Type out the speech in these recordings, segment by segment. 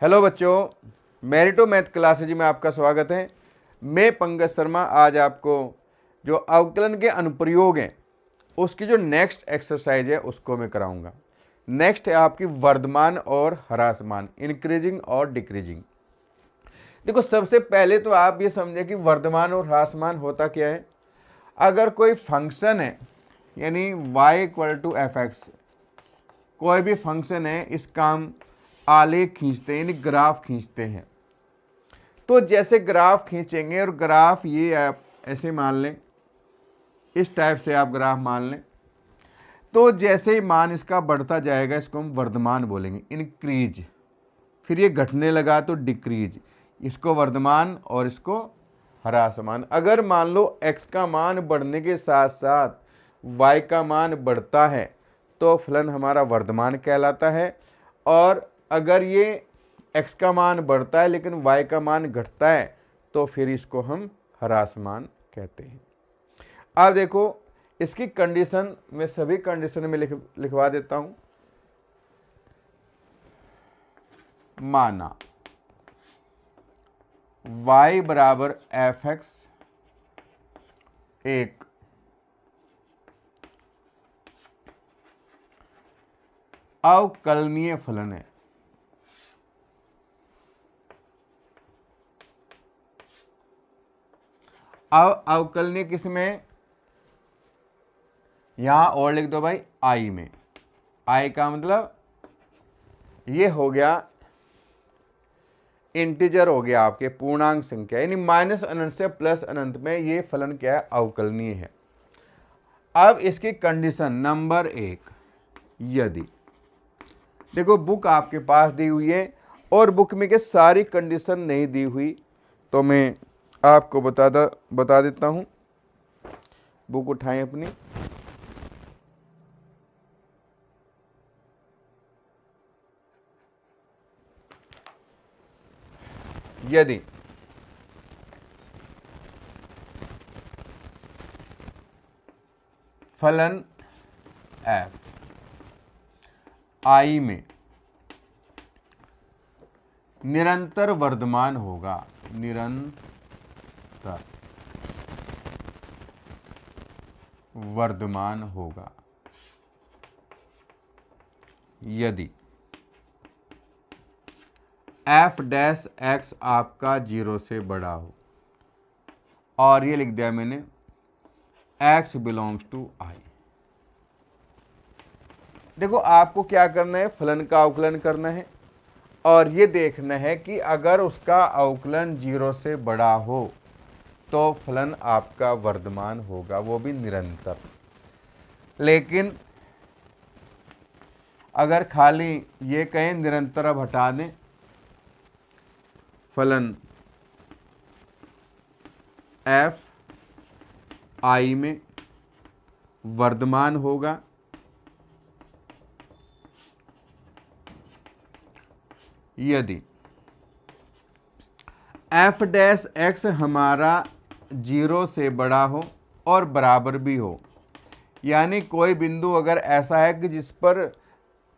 Hello बच्चों, मेरिटो math classes में आपका स्वागत है। मैं पंकज शर्मा आज आपको जो अवकलन के अनुप्रयोग हैं उसकी जो नेक्स्ट एक्सरसाइज है उसको मैं कराऊंगा। नेक्स्ट है आपकी वर्धमान और ह्रासमान, इंक्रीजिंग और डिक्रीजिंग। देखो, सबसे पहले तो आप ये समझे कि वर्धमान और ह्रासमान होता क्या है। अगर कोई फंक्शन है यानी y = f(x), कोई भी फंक्शन है, इसका हम आलेख खींचते हैं यानी ग्राफ खींचते हैं। तो जैसे ग्राफ खींचेंगे और ग्राफ ये आप ऐसे मान लें, इस टाइप से आप ग्राफ मान लें, तो जैसे ही मान इसका बढ़ता जाएगा इसको हम वर्धमान बोलेंगे, इंक्रीज। फिर ये घटने लगा तो डिक्रीज, इसको वर्धमान और इसको ह्रासमान। अगर मान लो x का मान बढ़ने के साथ साथ y का मान बढ़ता है तो फलन हमारा वर्धमान कहलाता है, और अगर ये x का मान बढ़ता है लेकिन y का मान घटता है तो फिर इसको हम ह्रासमान कहते हैं। अब देखो, इसकी कंडीशन मैं सभी कंडीशन में लिखवा देता हूं। माना y = f(x) एक अवकलनीय फलन है। अवकलनीय किस में? यहां और लिख दो भाई, आई में। आई का मतलब ये हो गया इंटीजर, हो गया आपके पूर्णांक संख्या, यानी माइनस अनंत से प्लस अनंत में ये फलन क्या है? अवकलनीय है। अब इसकी कंडीशन नंबर 1, यदि देखो बुक आपके पास दी हुई है और बुक में के सारी कंडीशन नहीं दी हुई तो मैं आपको बता देता हूं। बुक उठाएं अपनी। यदि फलन f I में निरंतर वर्धमान होगा, निरंतर वर्धमान होगा, यदि f'(x) आपका 0 से बड़ा हो, और ये लिख दिया मैंने x बिलोंग्स टू I। देखो, आपको क्या करना है? फलन का अवकलन करना है और ये देखना है कि अगर उसका अवकलन 0 से बड़ा हो तो फलन आपका वर्धमान होगा, वो भी निरंतर। लेकिन अगर खाली ये कहें निरंतर, अब हटा दें, फलन f I में वर्धमान होगा यदि f'(x) हमारा 0 से बड़ा हो और बराबर भी हो। यानी कोई बिंदु अगर ऐसा है कि जिस पर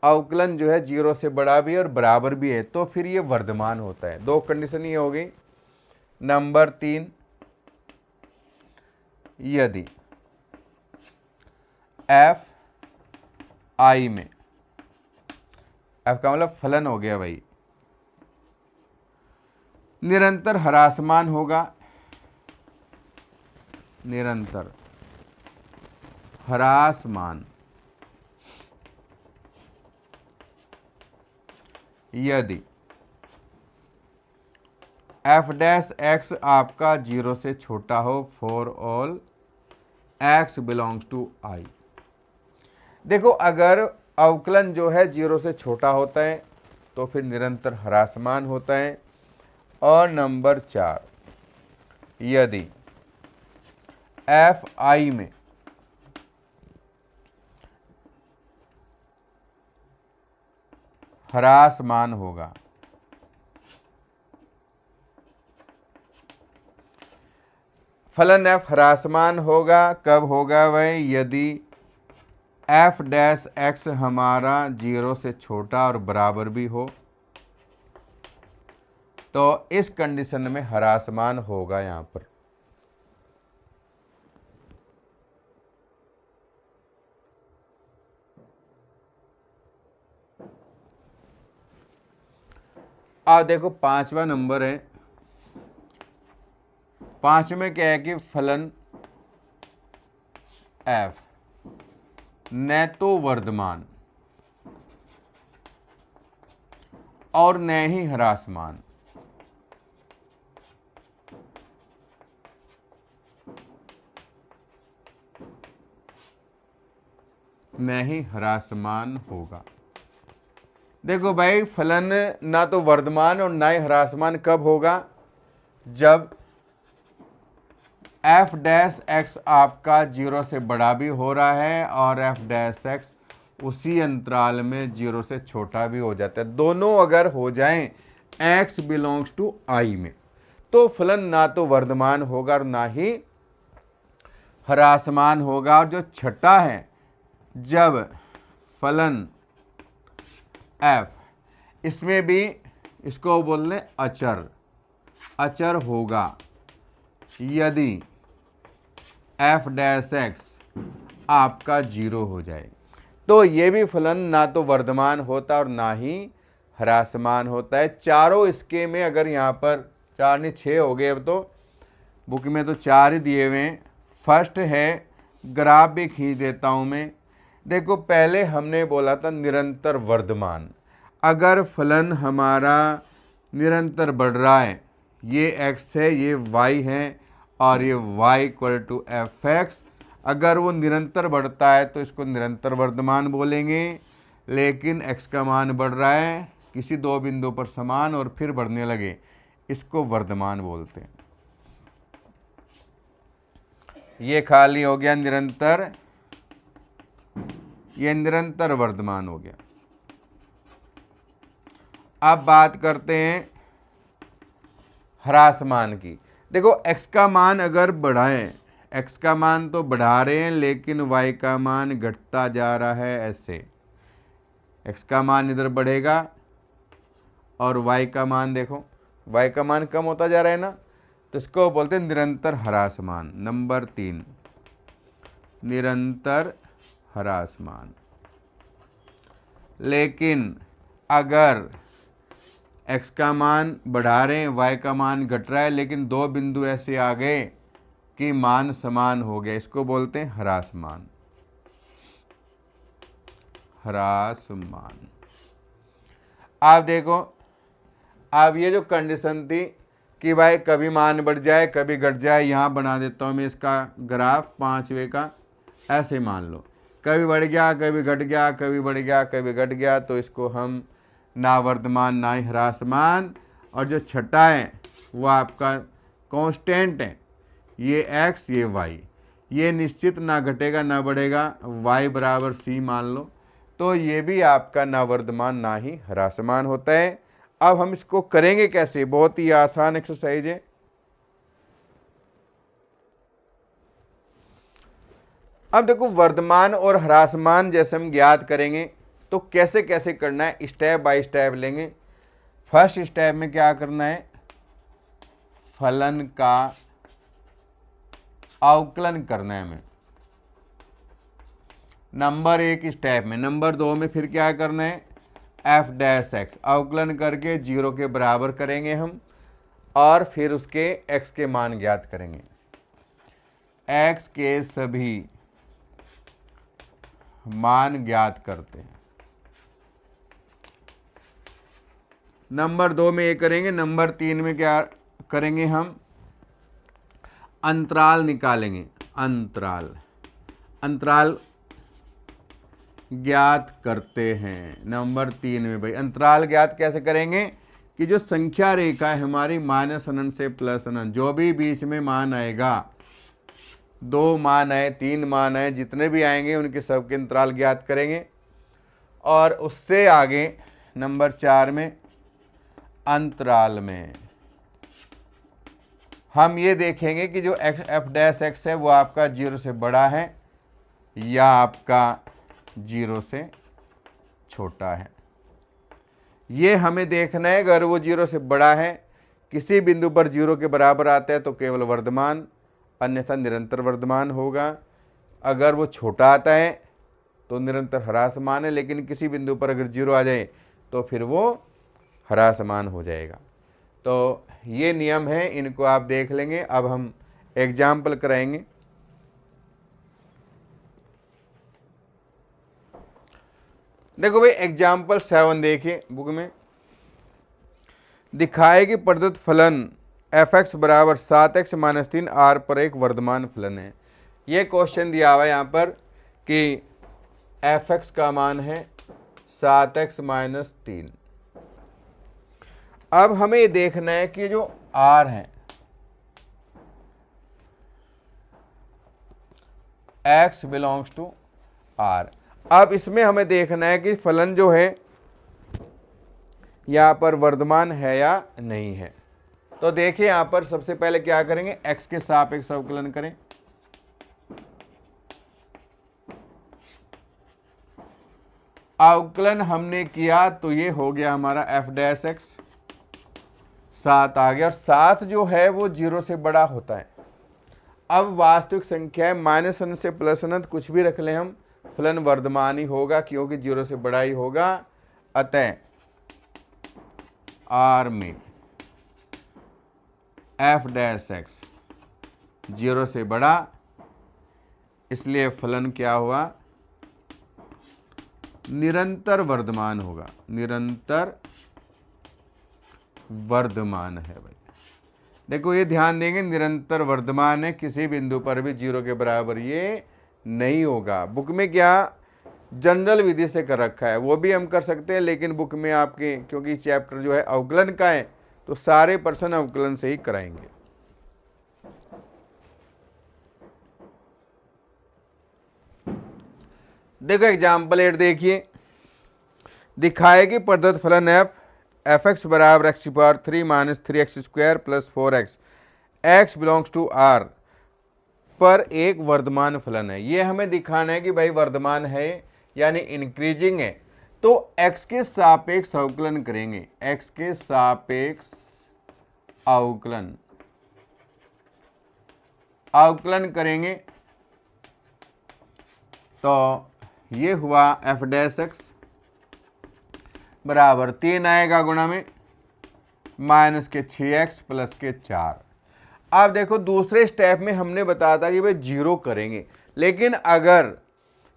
अवकलन जो है 0 से बड़ा भी है और बराबर भी है तो फिर ये वर्धमान होता है। दो कंडीशन ये हो गई। नंबर 3, यदि f I में, f का मतलब फलन हो गया भाई, निरंतर ह्रासमान होगा, निरंतर ह्रासमान, यदि f'(x) आपका 0 से छोटा हो, for all x belongs to I। देखो, अगर अवकलन जो है 0 से छोटा होता है तो फिर निरंतर ह्रासमान होता है। और नंबर 4, यदि f I में ह्रासमान होगा, फलन f ह्रासमान होगा। कब होगा वह? यदि f'(x) हमारा 0 से छोटा और बराबर भी हो, तो इस कंडीशन में ह्रासमान होगा यहां पर। आप देखो 5वां नंबर है। 5 में क्या है कि फलन f न तो वर्धमान और न ही ह्रासमान, न ही ह्रासमान होगा। देखो भाई, फलन ना तो वर्धमान और ना ही ह्रासमान कब होगा? जब f डैश x आपका 0 से बड़ा भी हो रहा है और f डैश x उसी अंतराल में 0 से छोटा भी हो जाता है। दोनों अगर हो जाएं x बिलोंग्स टू I में, तो फलन ना तो वर्धमान होगा और ना ही ह्रासमान होगा। और जो छठा है, जब फलन f, इसमें भी इसको बोल लें अचर, अचर होगा यदि f डैश x आपका 0 हो जाए, तो ये भी फलन ना तो वर्धमान होता और ना ही ह्रासमान होता है। चारों इसके में अगर यहाँ पर 4 नहीं 6 हो गए, अब तो बुक में तो 4 ही दिए हुए हैं। फर्स्ट है, ग्राफ भी खींच देता हूँ मैं। देखो, पहले हमने बोला था निरंतर वर्धमान। अगर फलन हमारा निरंतर बढ़ रहा है, ये x है, ये y है और ये y equal to F X, अगर वो निरंतर बढ़ता है तो इसको निरंतर वर्धमान बोलेंगे। लेकिन x का मान बढ़ रहा है किसी दो बिंदु पर समान और फिर बढ़ने लगे, इसको वर्धमान बोलते हैं। ये खाली हो गया निरंतर, ये निरंतर वर्धमान हो गया। अब बात करते हैं ह्रासमान की। देखो, x का मान अगर बढ़ाएं, x का मान तो बढ़ा रहे हैं लेकिन y का मान घटता जा रहा है। ऐसे x का मान इधर बढ़ेगा और y का मान देखो, y का मान कम होता जा रहा है ना, तो इसको बोलते हैं निरंतर ह्रासमान। नंबर 3, निरंतर ह्रासमान। लेकिन अगर x का मान बढ़ा रहे हैं, y का मान घट रहा है, लेकिन दो बिंदु ऐसे आ गए कि मान समान हो गया, इसको बोलते हैं ह्रासमान। ह्रासमान। आप देखो, अब ये जो कंडीशन थी कि भाई कभी मान बढ़ जाए कभी घट जाए, यहाँ बना देता हूँ मैं इसका ग्राफ 5वें का। ऐसे मान लो, कभी बढ़ गया कभी घट गया, कभी बढ़ गया कभी घट गया, तो इसको हम ना वर्धमान ना ही ह्रासमान। और जो छठा है वो आपका कांस्टेंट है, ये x ये y, ये निश्चित ना घटेगा ना बढ़ेगा, y बराबर c मान लो, तो ये भी आपका ना वर्धमान ना ही ह्रासमान होता है। अब हम इसको करेंगे कैसे? बहुत ही आसान एक्सरसाइज है। अब देखो, वर्धमान और ह्रासमान जैसे हम ज्ञात करेंगे तो कैसे कैसे करना है, स्टेप बाय स्टेप लेंगे। फर्स्ट स्टेप में क्या करना है, फलन का अवकलन करना है हमें, नंबर 1 स्टेप में। नंबर 2 में फिर क्या करना है, f डैश x अवकलन करके 0 के बराबर करेंगे हम, और फिर उसके x के मान ज्ञात करेंगे। x के सभी मान ज्ञात करते हैं। नंबर 2 में ये करेंगे। नंबर 3 में क्या करेंगे, हम अंतराल निकालेंगे। अंतराल ज्ञात करते हैं। नंबर 3 में भाई अंतराल ज्ञात कैसे करेंगे कि जो संख्या रेखा है हमारी माइनस अनंत से प्लस अनंत, जो भी बीच में मान आएगा, 2 मान आए 3 मान आए, जितने भी आएंगे उनके सबके अंतराल ज्ञात करेंगे। और उससे आगे नंबर 4 में अंतराल में हम ये देखेंगे कि जो f डैश x है वो आपका 0 से बड़ा है या आपका 0 से छोटा है। ये हमें देखना है। अगर वो 0 से बड़ा है किसी बिंदु पर 0 के बराबर आता है तो केवल वर्धमान, अन्यथा निरंतर वर्धमान होगा। अगर वो छोटा आता है तो निरंतर ह्रासमान है, लेकिन किसी बिंदु पर अगर 0 आ जाए तो फिर वो ह्रासमान हो जाएगा। तो ये नियम है, इनको आप देख लेंगे। अब हम एग्जाम्पल कराएंगे। देखो भाई एग्जाम्पल 7 देखिए बुक में, दिखाए कि प्रदत्त फलन f(x) बराबर 7x - 3 r पर एक वर्धमान फलन है। ये क्वेश्चन दिया हुआ है यहाँ पर कि f(x) का मान है 7x - 3। अब हमें ये देखना है कि जो r है x बिलोंग्स टू r। अब इसमें हमें देखना है कि फलन जो है यहाँ पर वर्धमान है या नहीं है। तो देखिए यहाँ पर सबसे पहले क्या करेंगे, x के सापेक्ष अवकलन करें। अवकलन हमने किया तो ये हो गया हमारा f'(x), 7 आ गया, और 7 जो है वो 0 से बड़ा होता है। अब वास्तविक संख्या है -1 से +1 कुछ भी रख लें हम, फलन वर्धमान ही होगा क्योंकि 0 से बड़ा ही होगा। अतः r में f'(x) 0 से बड़ा, इसलिए फलन क्या हुआ, निरंतर वर्धमान होगा, निरंतर वर्धमान है। भाई देखो ये ध्यान देंगे, निरंतर वर्धमान है, किसी बिंदु पर भी 0 के बराबर ये नहीं होगा। बुक में क्या जनरल विधि से कर रखा है, वो भी हम कर सकते हैं, लेकिन बुक में आपके क्योंकि चैप्टर जो है अवकलन का है तो सारे पर्सन अवकलन से ही कराएंगे। देखो एग्जाम्पल 8 देखिए, दिखाए कि प्रदत्त फलन f(x) बराबर x³ - 3x² + 4x x belongs to r पर एक वर्धमान फलन है। ये हमें दिखाना है कि भाई वर्धमान है यानी इंक्रीजिंग है। तो x के सापेक्ष अवकलन करेंगे, x के सापेक्ष अवकलन करेंगे तो ये हुआ f'(x) बराबर 3 आएगा गुणा में -6x + 4। अब देखो दूसरे स्टेप में हमने बताया था कि भाई 0 करेंगे, लेकिन अगर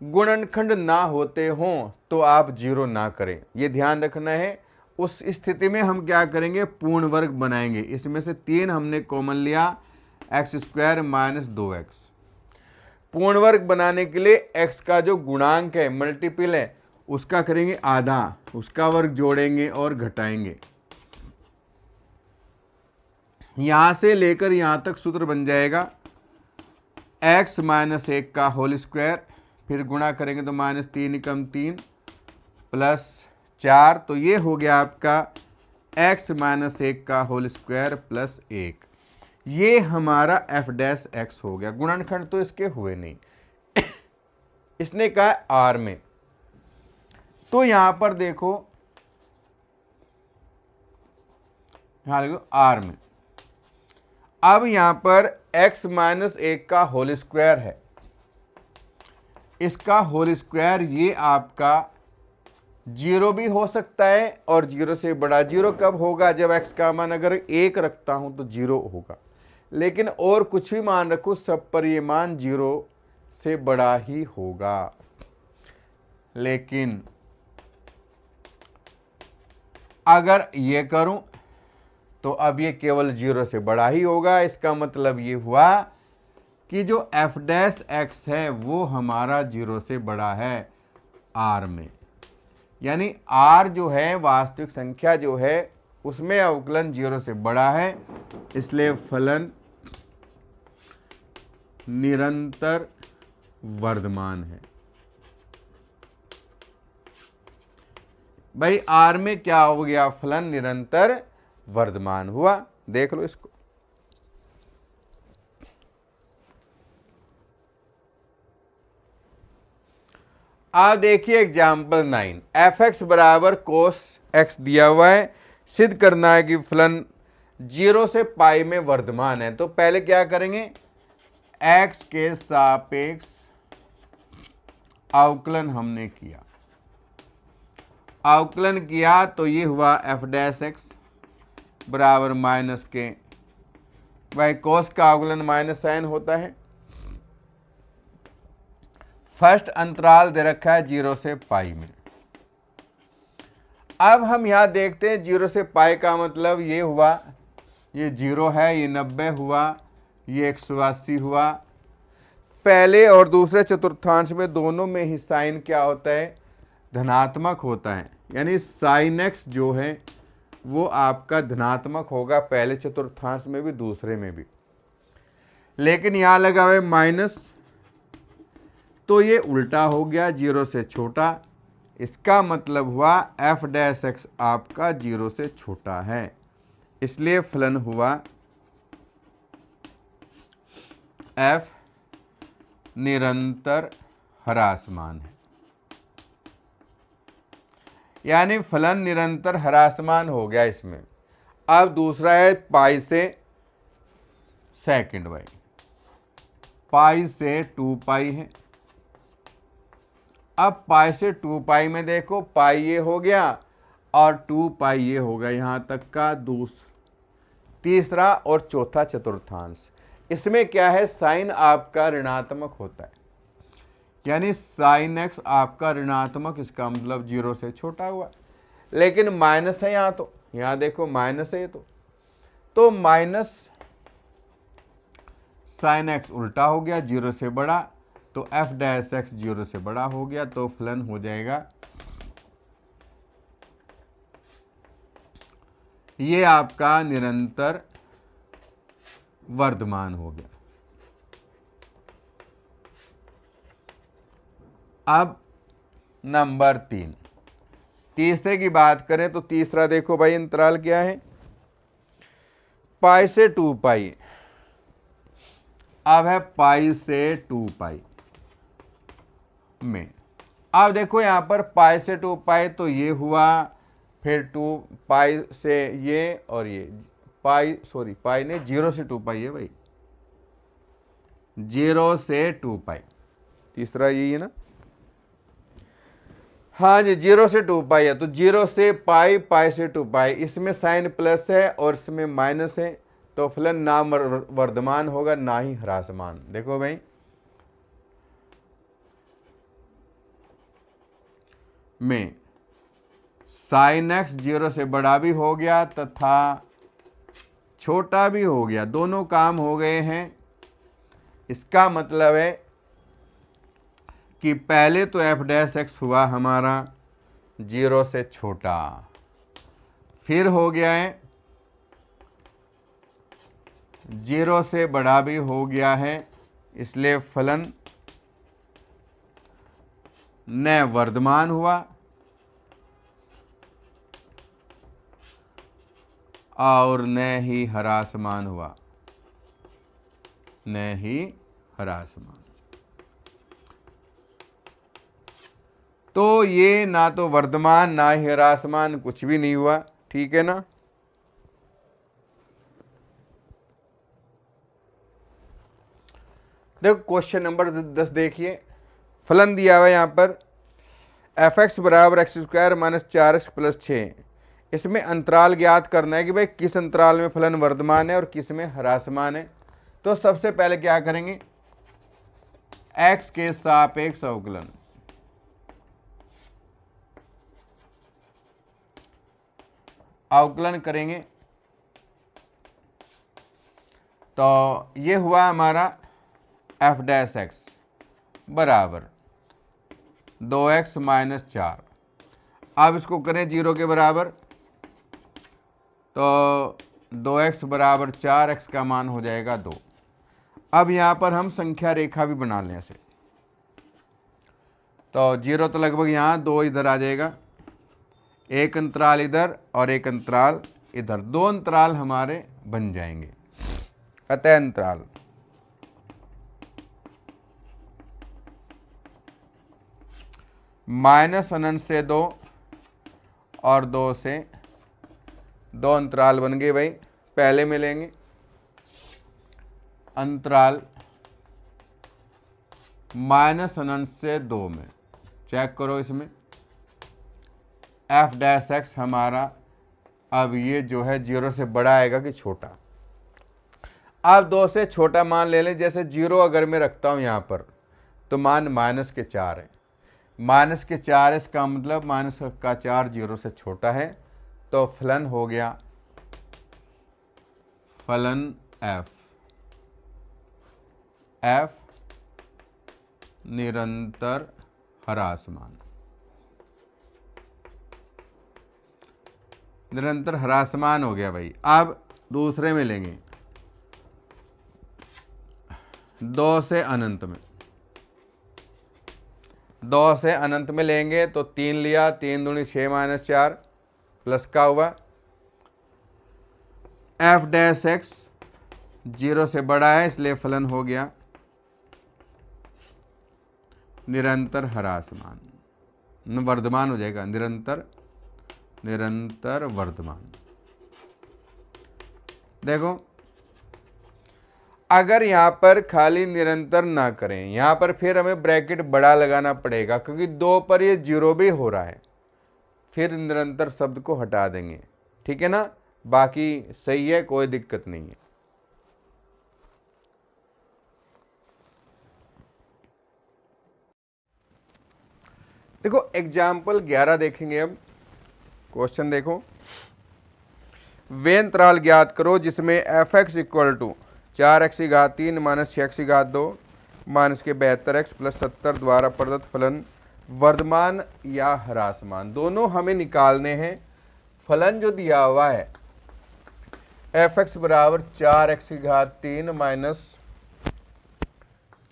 गुणनखंड ना होते हों तो आप 0 ना करें, ये ध्यान रखना है। उस स्थिति में हम क्या करेंगे, पूर्ण वर्ग बनाएंगे। इसमें से 3 हमने कॉमन लिया, x² - 2x। पूर्ण वर्ग बनाने के लिए x का जो गुणांक है, मल्टीपल है, उसका करेंगे आधा, उसका वर्ग जोड़ेंगे और घटाएंगे। यहां से लेकर यहां तक सूत्र बन जाएगा x - 1 का होल स्क्वायर, फिर गुणा करेंगे तो -3 × 3 + 4, तो ये हो गया आपका x - 1 का होल स्क्वायर + 1। ये हमारा f'(x) हो गया। गुणनखंड तो इसके हुए नहीं इसने कहा r में, तो यहां पर देखो r में, अब यहां पर x - 1 का होल स्क्वायर है, इसका होल स्क्वायर ये आपका 0 भी हो सकता है और 0 से बड़ा। 0 कब होगा, जब x का मान अगर 1 रखता हूं तो 0 होगा, लेकिन और कुछ भी मान रखो सब पर ये मान 0 से बड़ा ही होगा। लेकिन अगर ये करूं तो अब ये केवल 0 से बड़ा ही होगा। इसका मतलब ये हुआ कि जो f'(x) है वो हमारा 0 से बड़ा है r में, यानी r जो है वास्तविक संख्या जो है उसमें अवकलन 0 से बड़ा है, इसलिए फलन निरंतर वर्धमान है। भाई r में क्या हो गया, फलन निरंतर वर्धमान हुआ। देख लो इसको, आप देखिए एग्जाम्पल 9, f(x) बराबर cos x दिया हुआ है। सिद्ध करना है कि फलन 0 से पाई में वर्धमान है, तो पहले क्या करेंगे, x के सापेक्ष अवकलन हमने किया, अवकलन किया तो ये हुआ f डैश x बराबर माइनस के, भाई कोस का अवकलन माइनस साइन होता है। फर्स्ट अंतराल दे रखा है 0 से पाई में। अब हम यहां देखते हैं 0 से पाई का मतलब ये हुआ, ये 0 है, ये 90 हुआ, ये 180 हुआ। पहले और दूसरे चतुर्थांश में दोनों में ही साइन क्या होता है, धनात्मक होता है, यानी साइन एक्स जो है वो आपका धनात्मक होगा, पहले चतुर्थांश में भी दूसरे में भी। लेकिन यहां लगा हुआ है माइनस, तो ये उल्टा हो गया, 0 से छोटा, इसका मतलब हुआ f डैश x आपका 0 से छोटा है, इसलिए फलन हुआ f निरंतर ह्रासमान है, यानी फलन निरंतर ह्रासमान हो गया इसमें। अब दूसरा है पाई से सेकंड, भाई पाई से 2 पाई है। अब पाई से 2 पाई में देखो, पाई ये हो गया और 2 पाई ये हो गया, यहां तक का तीसरा और चौथा चतुर्थांश। इसमें क्या है, साइन आपका ऋणात्मक होता है, यानी साइन एक्स आपका ऋणात्मक, इसका मतलब 0 से छोटा हुआ। लेकिन माइनस है यहां, तो यहां देखो माइनस है, तो माइनस साइन एक्स उल्टा हो गया, 0 से बड़ा, तो f डैश एक्स 0 से बड़ा हो गया, तो फलन हो जाएगा ये आपका निरंतर वर्धमान हो गया। अब नंबर 3, तीसरे की बात करें तो तीसरा देखो भाई अंतराल क्या है, पाई से 2 पाई। अब है पाई से 2 पाई में। अब देखो यहां पर पाई से 2 पाई तो ये हुआ, फिर 2 पाई से ये, और ये पाई ने 0 से 2 पाई है भाई, 0 से 2 पाई, तीसरा यही है ना, हाँ जी 0 से 2 पाई है, तो 0 से पाई, पाई से 2 पाई, इसमें साइन प्लस है और इसमें माइनस है, तो फलन ना वर्धमान होगा ना ही ह्रासमान। देखो भाई में साइन एक्स 0 से बड़ा भी हो गया तथा छोटा भी हो गया, दोनों काम हो गए हैं। इसका मतलब है कि पहले तो f डैश एक्स हुआ हमारा 0 से छोटा, फिर हो गया है 0 से बड़ा भी हो गया है, इसलिए फलन न वर्धमान हुआ और न ही ह्रासमान हुआ, न ही ह्रासमान। तो ये ना तो वर्धमान ना ही ह्रासमान, कुछ भी नहीं हुआ, ठीक है ना। देखो क्वेश्चन नंबर 10 देखिए, फलन दिया हुआ है यहां पर एफ एक्स बराबर x square minus 4x plus 6। इसमें अंतराल ज्ञात करना है कि भाई किस अंतराल में फलन वर्धमान है और किस में ह्रासमान है। तो सबसे पहले क्या करेंगे, x के सापेक्ष अवकलन, अवकलन करेंगे तो ये हुआ हमारा f डैश एक्स बराबर 2x माइनस 4। अब इसको करें 0 के बराबर, तो 2x बराबर 4x का मान हो जाएगा 2। अब यहाँ पर हम संख्या रेखा भी बना लें ऐसे, तो 0 तो लगभग यहाँ, 2 इधर आ जाएगा, एक अंतराल इधर और एक अंतराल इधर, 2 अंतराल हमारे बन जाएंगे। अतः अंतराल माइनस अनंत से 2 और 2 से 2 अंतराल बन गए भाई, पहले में लेंगे अंतराल माइनस अनंत से 2 में, चेक करो इसमें f' हमारा अब ये जो है 0 से बड़ा आएगा कि छोटा। अब 2 से छोटा मान ले लें, जैसे 0 अगर मैं रखता हूं यहां पर तो मान -4 है, -4 है, इसका मतलब -4 0 से छोटा है, तो फलन हो गया फलन f निरंतर ह्रासमान, निरंतर ह्रासमान हो गया भाई। अब दूसरे में लेंगे 2 से अनंत में, 2 से अनंत में लेंगे तो 3 लिया, 3 दूनी 6 - 4 प्लस का हुआ f' 0 से बड़ा है, इसलिए फलन हो गया निरंतर ह्रासमान, वर्धमान हो जाएगा, निरंतर वर्धमान। देखो अगर यहां पर खाली निरंतर ना करें, यहां पर फिर हमें ब्रैकेट बड़ा लगाना पड़ेगा, क्योंकि 2 पर ये 0 भी हो रहा है, फिर निरंतर शब्द को हटा देंगे, ठीक है ना। बाकी सही है, कोई दिक्कत नहीं है। देखो एग्जाम्पल 11 देखेंगे। अब क्वेश्चन देखो, वे अंतराल ज्ञात करो जिसमें f(x) = 4x³ - 6x² -72x + 70 द्वारा प्रदत्त फलन वर्धमान या ह्रासमान, दोनों हमें निकालने हैं। फलन जो दिया हुआ है f(x) = 4x³ -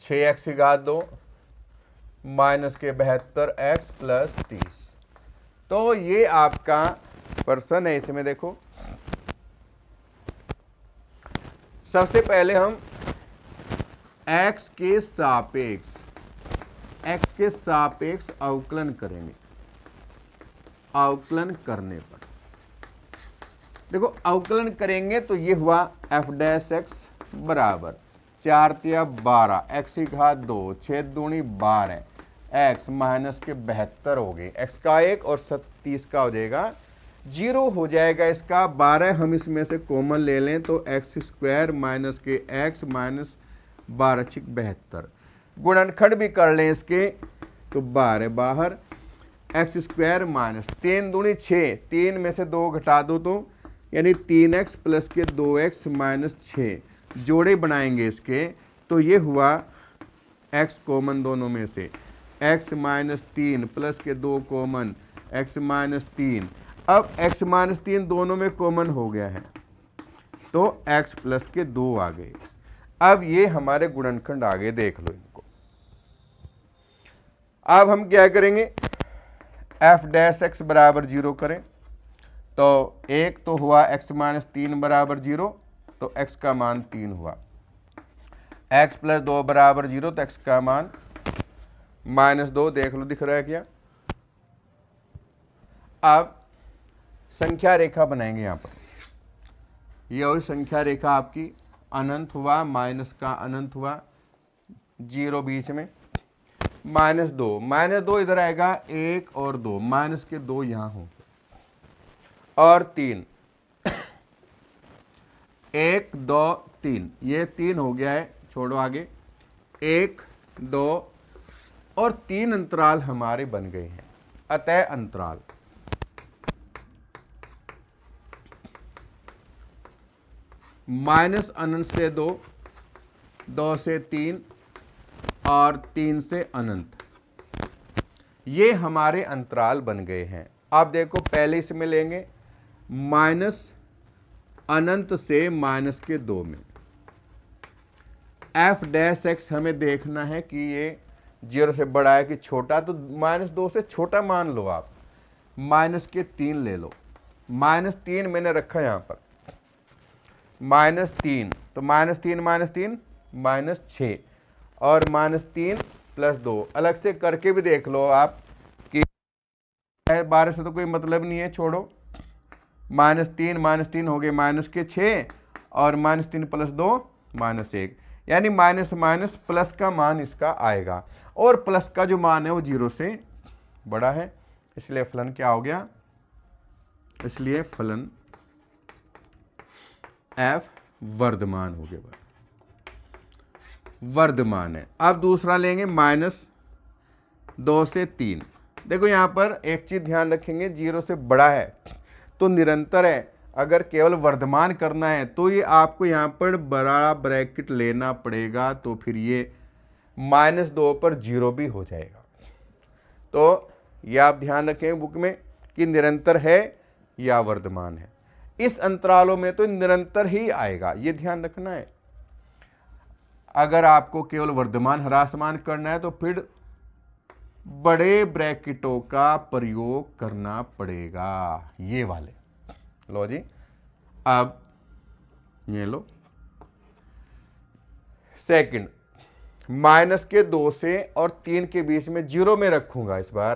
6x² -72x + 30, तो ये आपका प्रश्न है। इसमें देखो सबसे पहले हम x के सापेक्ष अवकलन करेंगे। अवकलन करने पर देखो अवकलन करेंगे तो ये हुआ f' बराबर 4 तिया 12 x², 6 दूनी 12 x माइनस के 72 हो गए, x का 1 और 30 का हो जाएगा 0 हो जाएगा। इसका 12 हम इसमें से कॉमन ले लें तो x² माइनस के x माइनस 12 = 72, गुणनखंड भी कर लें इसके तो 12 बाहर, x² माइनस 3 दूनी 6, 3 में से 2 घटा दो तो यानी 3x प्लस के 2x माइनस 6, जोड़े बनाएंगे इसके तो ये हुआ x कॉमन दोनों में से, x माइनस 3 प्लस के 2 कॉमन x माइनस 3, अब x माइनस 3 दोनों में कॉमन हो गया है तो x प्लस के 2 आ गए। अब ये हमारे गुणनखंड आ गए, देख लो इनको। अब हम क्या करेंगे, f' बराबर 0 करें तो 1 तो हुआ, x माइनस 3 बराबर 0 तो x का मान 3 हुआ, x प्लस 2 बराबर 0 तो x का मान -2, देख लो दिख रहा है क्या। अब संख्या रेखा बनाएंगे यहाँ पर, ये वही संख्या रेखा आपकी, अनंत हुआ, माइनस का अनंत हुआ, 0 बीच में, -2 इधर आएगा, 1 और 2, माइनस के 2 यहाँ होंगे और 3, 1 2 3, ये 3 हो गया है, छोड़ो आगे, 1 2 और 3 अंतराल हमारे बन गए हैं। अतः अंतराल माइनस अनंत से 2, 2 से 3 और 3 से अनंत, ये हमारे अंतराल बन गए हैं। आप देखो पहले इसमें लेंगे माइनस अनंत से माइनस के 2 में, f' हमें देखना है कि ये 0 से बड़ा है कि छोटा, तो -2 से छोटा मान लो आप, माइनस के 3 ले लो, -3 मैंने रखा यहाँ पर, -3 तो -3 -6 और -3 + 2, अलग से करके भी देख लो आप कि 12 से तो कोई मतलब नहीं है, छोड़ो, -3 हो गए -6 और -3 + 2 -1, यानी माइनस माइनस प्लस का मान इसका आएगा और प्लस का जो मान है वो 0 से बड़ा है, इसलिए फलन क्या हो गया, इसलिए फलन f वर्धमान हो गया, वर्धमान है। अब दूसरा लेंगे -2 से 3। देखो यहां पर एक चीज ध्यान रखेंगे, 0 से बड़ा है तो निरंतर है, अगर केवल वर्धमान करना है तो ये आपको यहां पर बड़ा ब्रैकेट लेना पड़ेगा, तो फिर ये -2 पर 0 भी हो जाएगा। तो ये आप ध्यान रखें बुक में कि निरंतर है या वर्धमान है, इस अंतरालों में तो निरंतर ही आएगा, ये ध्यान रखना है। अगर आपको केवल वर्धमान ह्रासमान करना है तो फिर बड़े ब्रैकेटों का प्रयोग करना पड़ेगा, ये वाले। लो जी, अब ये लो सेकंड, -2 से और 3 के बीच में 0 में रखूंगा इस बार,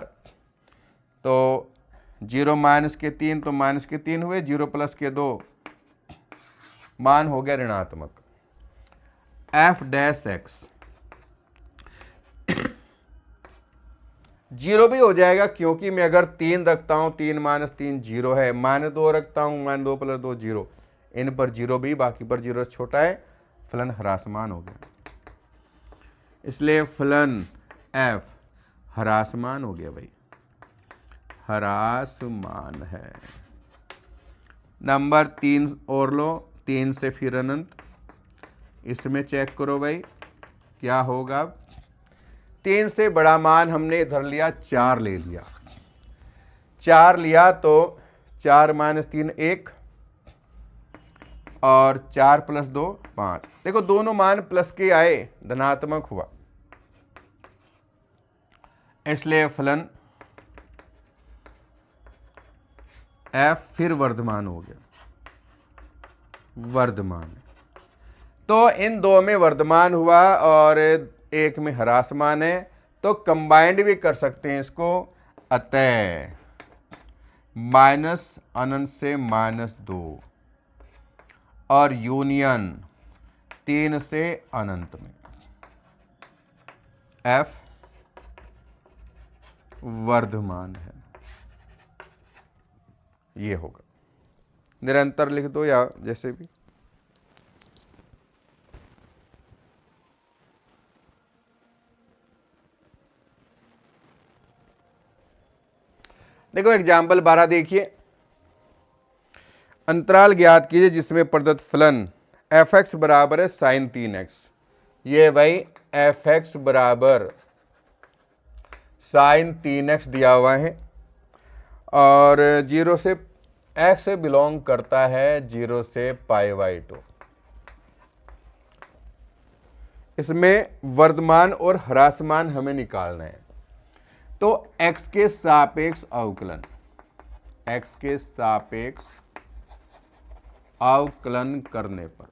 तो 0 -3 तो -3 हुए, 0 + 2 मान हो गया ऋणात्मक। f' 0 भी हो जाएगा, क्योंकि मैं अगर 3 रखता हूं, 3 - 3 0 है, -2 रखता हूं, -2 + 2 0, इन पर 0 भी, बाकी पर 0 छोटा है, फलन ह्रासमान हो गया, इसलिए फलन f ह्रासमान हो गया भाई, ह्रासमान है। नंबर 3 और लो, 3 से फिर अनंत, इसमें चेक करो भाई क्या होगा। 3 से बड़ा मान हमने इधर लिया, 4 ले लिया, 4 लिया तो 4 - 3 1 और 4 + 2 5। देखो दोनों मान प्लस के आए, धनात्मक हुआ, इसलिए फलन f फिर वर्धमान हो गया, वर्धमान। तो इन दो में वर्धमान हुआ और एक में ह्रासमान है, तो कंबाइंड भी कर सकते हैं इसको, अतः -अनंत से -2 और यूनियन 3 से अनंत में f वर्धमान है, ये होगा। निरंतर लिख दो या जैसे भी। देखो एग्जाम्पल 12 देखिए, अंतराल ज्ञात कीजिए जिसमें प्रदत्त फलन f(x) बराबर है sin 3x। ये भाई f(x) बराबर sin 3x दिया हुआ है और 0 से x से बिलोंग करता है 0 से π/2। इसमें वर्धमान और ह्रासमान हमें निकालना है, तो x के सापेक्ष अवकलन, x के सापेक्ष अवकलन करने पर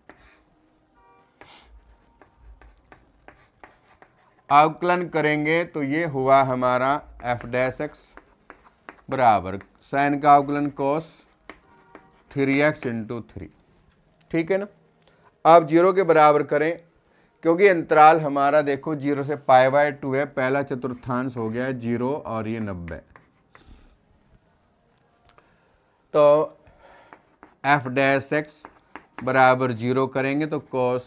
अवकलन करेंगे तो ये हुआ हमारा f' बराबर साइन का अवकलन cos 3x × 3, ठीक है ना। अब 0 के बराबर करें, क्योंकि अंतराल हमारा देखो 0 से π/2 है, पहला चतुर्थांश हो गया 0 और ये 90, तो f' बराबर 0 करेंगे तो cos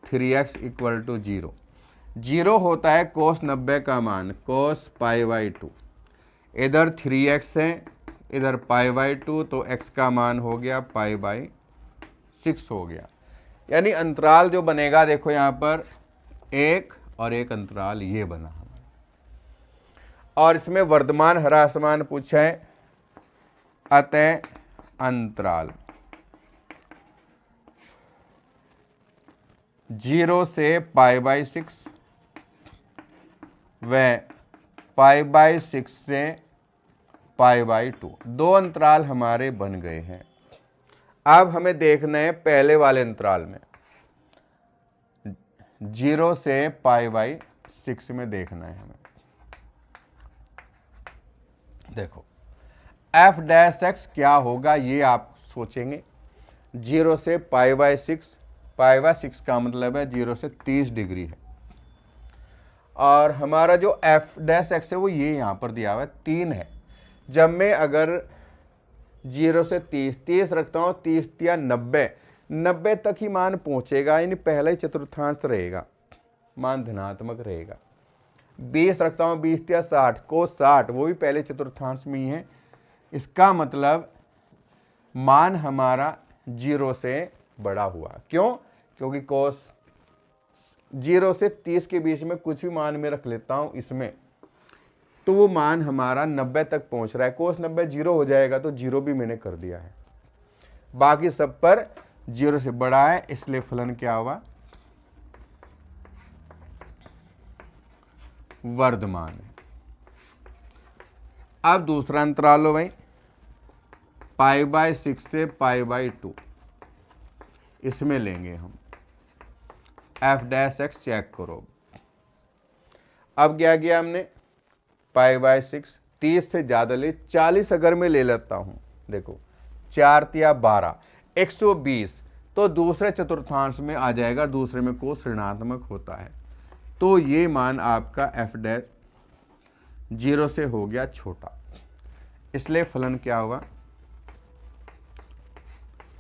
3x = 0। 0 होता है cos 90 का मान, cos π/2, इधर 3x है, इधर π/2, तो x का मान हो गया π/6 हो गया। यानी अंतराल जो बनेगा देखो यहाँ पर एक और एक अंतराल ये बना, और इसमें वर्धमान ह्रासमान पूछा है, अतः अंतराल 0 से π/6 व π/6 से π/2, दो अंतराल हमारे बन गए हैं। अब हमें देखना है पहले वाले अंतराल में 0 से π/6 में देखना है हमें। देखो एफ डैश एक्स क्या होगा ये आप सोचेंगे। 0 से π/6, π/6 का मतलब है 0 से 30 डिग्री है। और हमारा जो एफ डैश एक्स है वो ये यहाँ पर दिया हुआ है 3 है। जब मैं अगर 0 से 30 रखता हूँ, 30 या 90 तक ही मान पहुँचेगा, यानी पहला ही चतुर्थांश रहेगा, मान धनात्मक रहेगा। 20 रखता हूँ, 20 या 60 को 60 वो भी पहले चतुर्थांश में ही है। इसका मतलब मान हमारा 0 से बड़ा हुआ। क्यों? क्योंकि कोस 0 से 30 के बीच में कुछ भी मान में रख लेता हूँ इसमें, तो वो मान हमारा 90 तक पहुंच रहा है। कोस 90 0 हो जाएगा तो 0 भी मैंने कर दिया है। बाकी सब पर 0 से बड़ा है, इसलिए फलन क्या हुआ? वर्धमान है। अब दूसरा अंतराल लो भाई, π/6 से π/2, इसमें लेंगे हम एफ डैश एक्स। चेक करो अब क्या किया हमने, π/6 30 से ज्यादा ले, 40 अगर मैं ले लेता हूं, देखो 4 या 12 120, तो दूसरे चतुर्थांश में आ जाएगा, दूसरे में कोस ऋणात्मक होता है, तो ये मान आपका एफ डैश 0 से हो गया छोटा, इसलिए फलन क्या हुआ?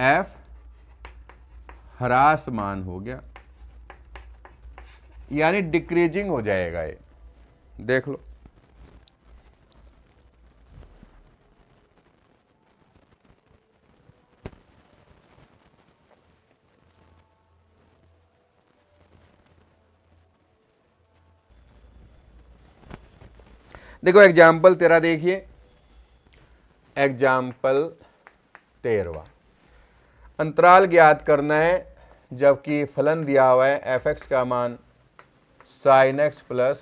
एफ ह्रासमान हो गया, यानी डिक्रीजिंग हो जाएगा। ये देख लो, देखो एग्जाम्पल 13 देखिए, एग्जाम्पल 13 अंतराल ज्ञात करना है जबकि फलन दिया हुआ है एफ एक्स का मान sine x plus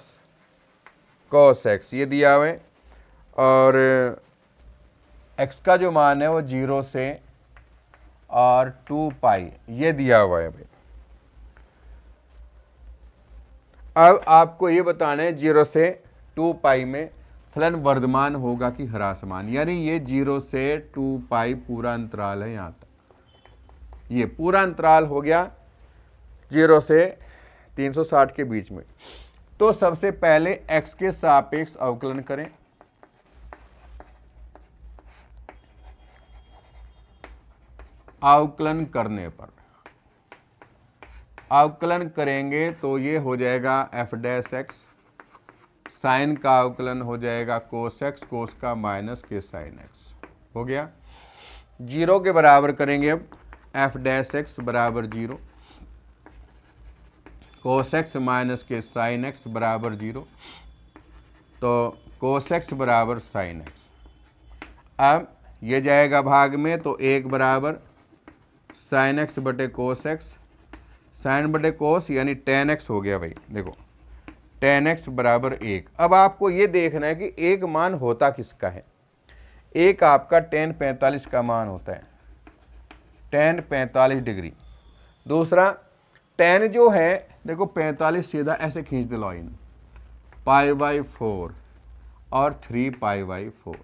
cos x, ये दिया हुआ है, और एक्स का जो मान है वो 0 से और 2π ये दिया हुआ है भाई। अब आपको ये बताना है 0 से 2π में फलन वर्धमान होगा कि ह्रासमान, यानी ये 0 से 2π पूरा अंतराल है, यहाँ तक ये पूरा अंतराल हो गया 0 से 360 के बीच में। तो सबसे पहले x के सापेक्ष अवकलन करें, अवकलन करने पर अवकलन करेंगे तो ये हो जाएगा एफ डैश एक्स, साइन का अवकलन हो जाएगा कोस एक्स, कोस का माइनस के साइन एक्स हो गया। 0 के बराबर करेंगे अब, एफ डैश एक्स बराबर 0, कोस एक्स माइनस के साइन एक्स बराबर 0, तो कोस एक्स बराबर साइन एक्स। अब ये जाएगा भाग में, तो 1 बराबर साइन एक्स बटे कोस एक्स, साइन बटे कोस यानी टेन एक्स हो गया भाई। देखो टेन एक्स बराबर 1। अब आपको ये देखना है कि एक मान होता किसका है। एक आपका tan 45 का मान होता है, tan 45 डिग्री। दूसरा tan जो है, देखो 45 सीधा ऐसे खींच दे लाइन, π/4 और 3π/4,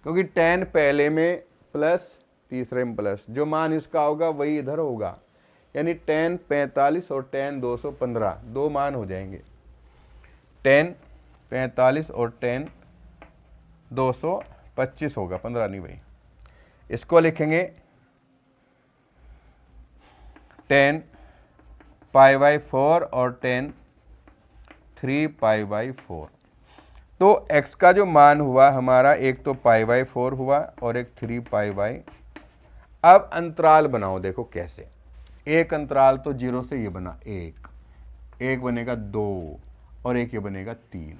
क्योंकि tan पहले में प्लस तीसरे में प्लस, जो मान इसका होगा वही इधर होगा, यानी tan 45 और tan 215 दो मान हो जाएंगे, tan 45 और tan 225 होगा, 15 नहीं भाई। इसको लिखेंगे tan π/4 और tan 3π/4। तो x का जो मान हुआ हमारा, एक तो π/4 हुआ और एक 3π/। अब अंतराल बनाओ, देखो कैसे। एक अंतराल तो 0 से ये बना 1, एक बनेगा 2 और एक ये बनेगा 3,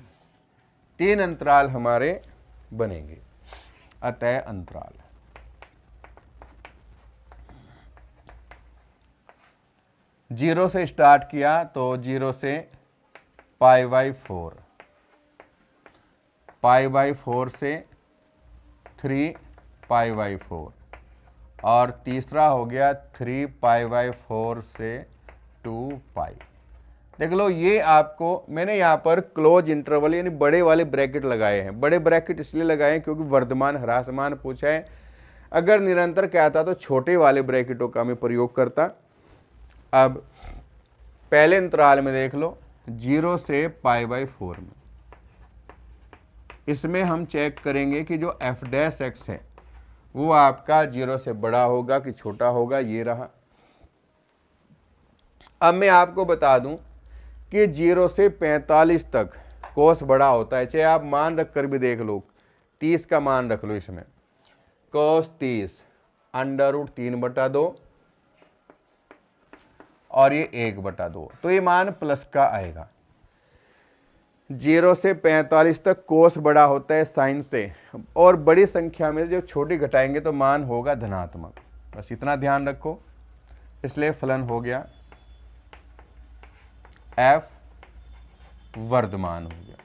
3 अंतराल हमारे बनेंगे। अतः अंतराल 0 से स्टार्ट किया तो 0 से π/4, π/4 से 3π/4 और तीसरा हो गया 3π/4 से 2π। देख लो, ये आपको मैंने यहाँ पर क्लोज इंटरवल यानी बड़े वाले ब्रैकेट लगाए हैं। बड़े ब्रैकेट इसलिए लगाए हैं क्योंकि वर्धमान ह्रासमान पूछा है। अगर निरंतर कहता तो छोटे वाले ब्रैकेटों का मैं प्रयोग करता। अब पहले अंतराल में देख लो 0 से π/4 में, इसमें हम चेक करेंगे कि जो f' है वो आपका 0 से बड़ा होगा कि छोटा होगा। ये रहा। अब मैं आपको बता दूं कि 0 से 45 तक कोस बड़ा होता है, चाहे आप मान रख कर भी देख लो, 30 का मान रख लो। इसमें कोस 30 √3/2 और ये 1/2, तो ये मान प्लस का आएगा। 0 से 45 तक कोस बड़ा होता है साइन से, और बड़ी संख्या में जब छोटी घटाएंगे तो मान होगा धनात्मक। बस इतना ध्यान रखो। इसलिए फलन हो गया f वर्धमान हो गया।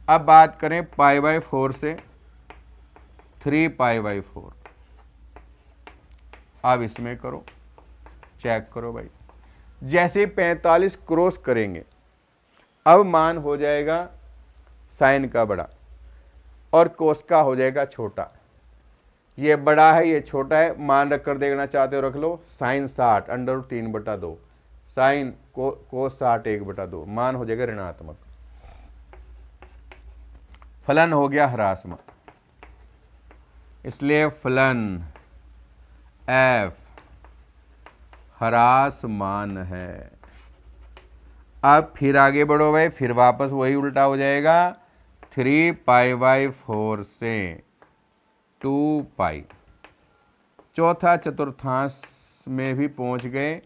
अब बात करें π/4 से 3π/4। अब इसमें करो, चेक करो भाई। जैसे 45 क्रॉस करेंगे अब मान हो जाएगा साइन का बड़ा और कोस का हो जाएगा छोटा। ये बड़ा है ये छोटा है, मान रख कर देखना चाहते हो रख लो। साइन 60 √3/2, साइन कोस 60 1/2, मान हो जाएगा ऋणात्मक। फलन हो गया ह्रासमान, इसलिए फलन f ह्रासमान है। अब फिर आगे बढ़ो भाई, फिर वापस वही उल्टा हो जाएगा। 3π/4 से 2π, चौथा चतुर्थांश में भी पहुंच गए।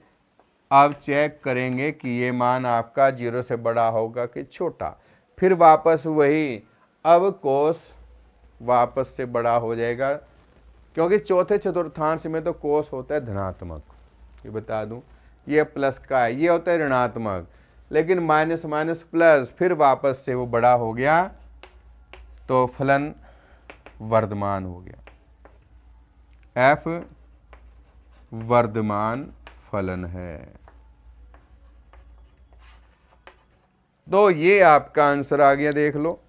अब चेक करेंगे कि ये मान आपका 0 से बड़ा होगा कि छोटा। फिर वापस वही, अब कोस वापस से बड़ा हो जाएगा क्योंकि चौथे चतुर्थांश में तो कोस होता है धनात्मक। ये बता दूं, ये प्लस का है, ये होता है ऋणात्मक, लेकिन माइनस माइनस प्लस, फिर वापस से वो बड़ा हो गया तो फलन वर्धमान हो गया। f वर्धमान फलन है। तो ये आपका आंसर आ गया, देख लो।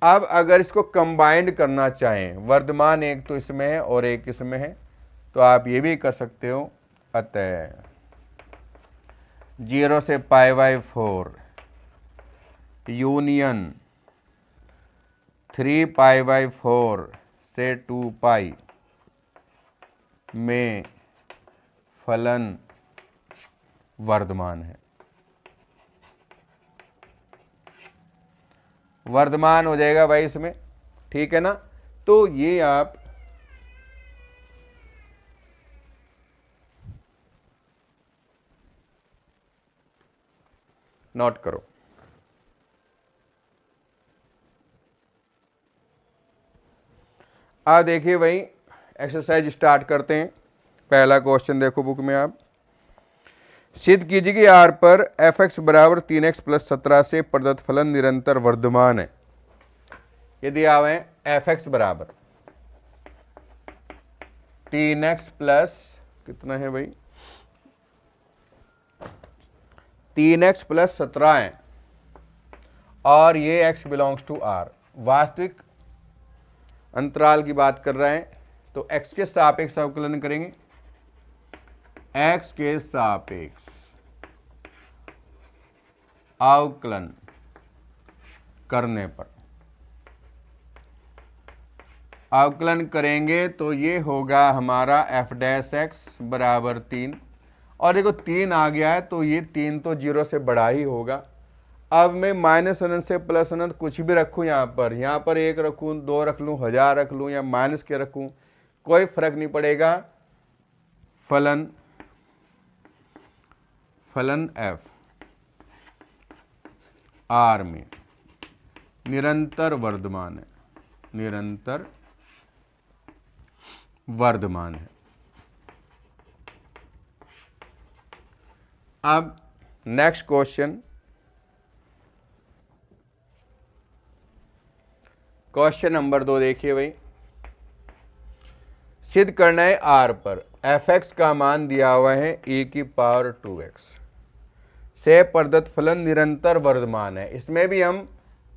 अब अगर इसको कंबाइंड करना चाहें, वर्धमान एक तो इसमें है और एक इसमें है, तो आप ये भी कर सकते हो। अतः 0 से π/4 यूनियन 3π/4 से 2π में फलन वर्धमान है। वर्धमान हो जाएगा भाई इसमें, ठीक है ना। तो ये आप नोट करो। अब देखिए भाई, एक्सरसाइज स्टार्ट करते हैं। पहला क्वेश्चन देखो बुक में आप। सिद्ध कीजिए कि r पर f(x) बराबर 3x + 17 से प्रदत्त फलन निरंतर वर्धमान है। यदि आप हैं f(x) बराबर 3x प्लस कितना है भाई, 3x + 17 है और ये x बिलोंग्स टू r, वास्तविक अंतराल की बात कर रहे हैं, तो x के सापेक्ष अवकलन करेंगे। x के सापेक्ष अवकलन करने पर अवकलन करेंगे तो ये होगा हमारा f' बराबर 3। और देखो 3 आ गया है तो ये 3 तो 0 से बड़ा ही होगा। अब मैं माइनस अनंत से प्लस अनंत कुछ भी रखूँ, यहाँ पर 1 रखूँ, 2 रख लूँ, 1000 रख लूँ या माइनस के रखूँ, कोई फर्क नहीं पड़ेगा। फलन f R में निरंतर वर्धमान है, निरंतर वर्धमान है। अब नेक्स्ट क्वेश्चन नंबर 2 देखिए भाई। सिद्ध करना है r पर एफ एक्स का मान दिया हुआ है e की पावर 2x से प्रदत्त फलन निरंतर वर्धमान है। इसमें भी हम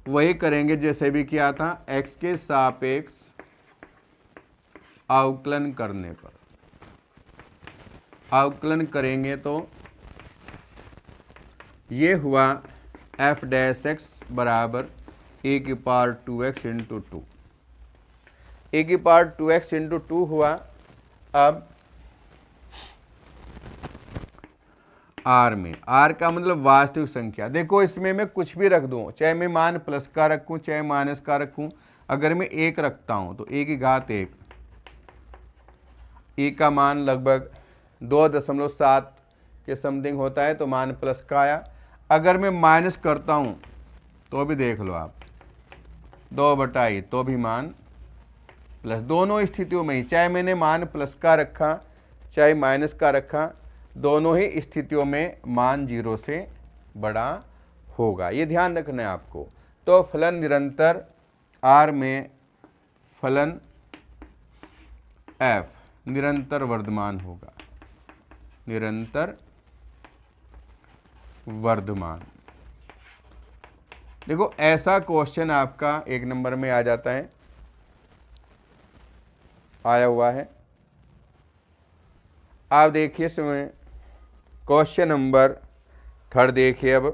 वही करेंगे जैसे भी किया था, x के सापेक्ष अवकलन करने पर अवकलन करेंगे तो ये हुआ एफ डैश एक्स बराबर ए की पावर 2x इंटू 2, ए की पावर 2x इंटू 2 हुआ। अब आर में, आर का मतलब वास्तविक संख्या। देखो इसमें मैं कुछ भी रख दूं, चाहे मैं मान प्लस का रखूं चाहे माइनस का रखूं। अगर मैं 1 रखता हूं तो ए की घात 1, ए का मान लगभग 2.7 के समथिंग होता है तो मान प्लस का आया। अगर मैं माइनस करता हूं तो भी देख लो आप 2/e तो भी मान प्लस। दोनों स्थितियों में ही, चाहे मैंने मान प्लस का रखा चाहे माइनस का रखा, दोनों ही स्थितियों में मान 0 से बड़ा होगा। ये ध्यान रखना है आपको। तो फलन निरंतर आर में फलन एफ निरंतर वर्धमान होगा, निरंतर वर्धमान। देखो ऐसा क्वेश्चन आपका 1 नंबर में आ जाता है, आया हुआ है। आप देखिए इसमें क्वेश्चन नंबर 3 देखिए। अब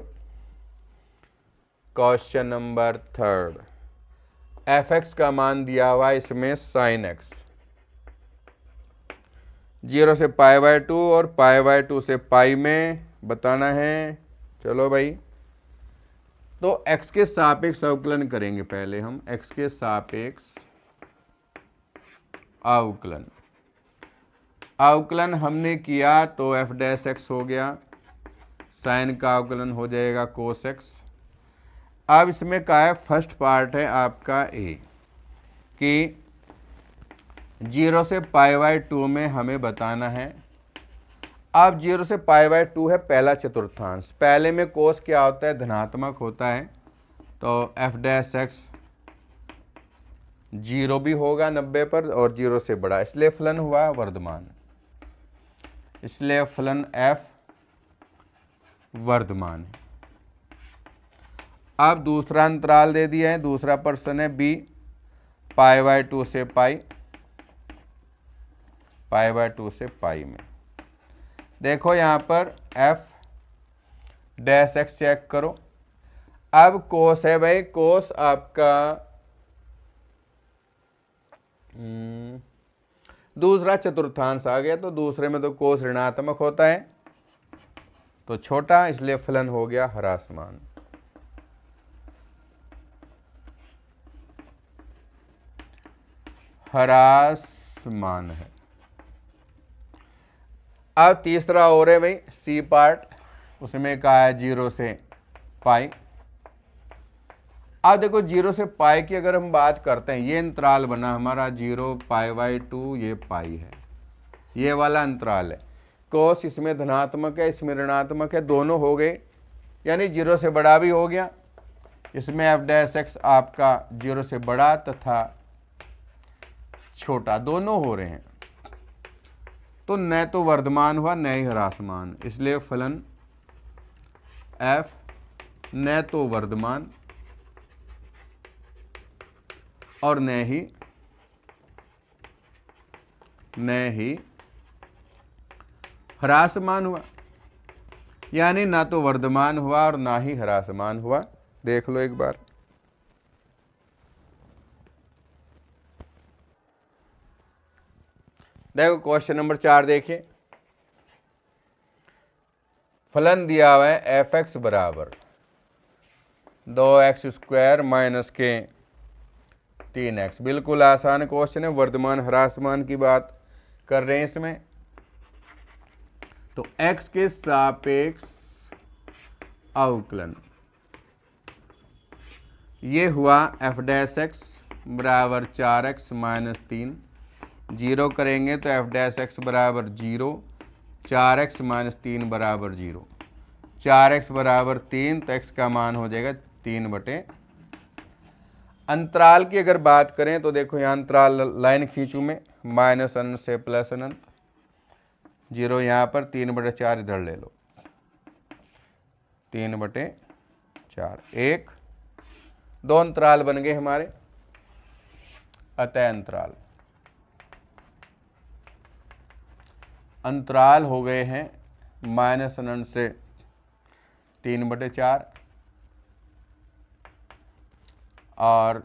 क्वेश्चन नंबर 3, एफ एक्स का मान दिया हुआ है इसमें साइन एक्स, 0 से π/2 और π/2 से पाई में बताना है। चलो भाई, तो x के सापेक्ष अवकलन करेंगे पहले हम, x के सापेक्ष अवकलन। अवकलन हमने किया तो एफ डैश एक्स हो गया, साइन का अवकलन हो जाएगा कोस एक्स। अब इसमें क्या है, फर्स्ट पार्ट है आपका ए कि 0 से π/2 में हमें बताना है। अब 0 से π/2 है पहला चतुर्थांश। पहले में कोस क्या होता है, धनात्मक होता है, तो एफ डैश एक्स 0 भी होगा 90 पर और 0 से बड़ा, इसलिए फलन हुआ वर्धमान, इसलिए फलन एफ वर्धमान है। अब दूसरा अंतराल दे दिया है, दूसरा प्रश्न है बी π/2 से पाई, π/2 से पाई में। देखो यहाँ पर एफ डैश एक्स चेक करो। अब कोस है भाई, कोस आपका दूसरा चतुर्थांश आ गया, तो दूसरे में तो कोस ऋणात्मक होता है तो छोटा, इसलिए फलन हो गया ह्रासमान। ह्रासमान है। अब तीसरा और है भाई सी पार्ट, उसमें कहा है 0 से पाई। अब देखो 0 से पाई की अगर हम बात करते हैं, ये अंतराल बना हमारा 0 π/2, ये पाई है, ये वाला अंतराल है। कोस इसमें धनात्मक है इसमें ऋणात्मक है, दोनों हो गए, यानी 0 से बड़ा भी हो गया। इसमें एफ डैश एक्स आपका 0 से बड़ा तथा छोटा दोनों हो रहे हैं, तो न तो वर्धमान हुआ न ही ह्रासमान, इसलिए फलन एफ न तो वर्धमान और न ही ह्रासमान हुआ, यानी ना तो वर्धमान हुआ और ना ही ह्रासमान हुआ। देख लो एक बार, देखो क्वेश्चन नंबर 4 देखिए। फलन दिया हुआ है एफ एक्स बराबर 2x² माइनस के 3x। बिल्कुल आसान क्वेश्चन है, वर्धमान ह्रासमान की बात कर रहे हैं इसमें। तो x के सापेक्ष अवकलन, ये हुआ एफ डैश एक्स बराबर 4x माइनस 3, 0 करेंगे तो एफ डैश एक्स बराबर 0, 4x माइनस 3 बराबर 0, 4x बराबर 3, तो x का मान हो जाएगा 3/। अंतराल की अगर बात करें तो देखो यहाँ अंतराल लाइन खींचूं मैं, माइनस अनंत से प्लस अनंत, 0 यहाँ पर, 3/4 इधर ले लो, 3/4, 1, 2 अंतराल बन गए हमारे, अतः अंतराल हो गए हैं माइनस अनंत से 3/4 और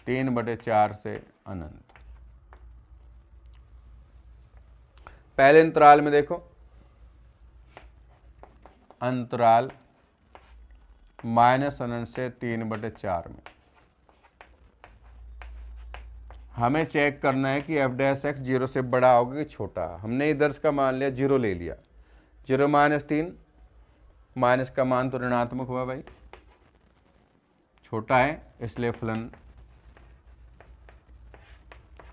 3/4 से अनंत। पहले अंतराल में देखो, अंतराल माइनस अनंत से 3/4 में हमें चेक करना है कि f' 0 से बड़ा होगा कि छोटा। हमने इधर का मान लिया 0 ले लिया, 0 - 3, माइनस का मान तो ऋणात्मक हुआ भाई, छोटा है, इसलिए फलन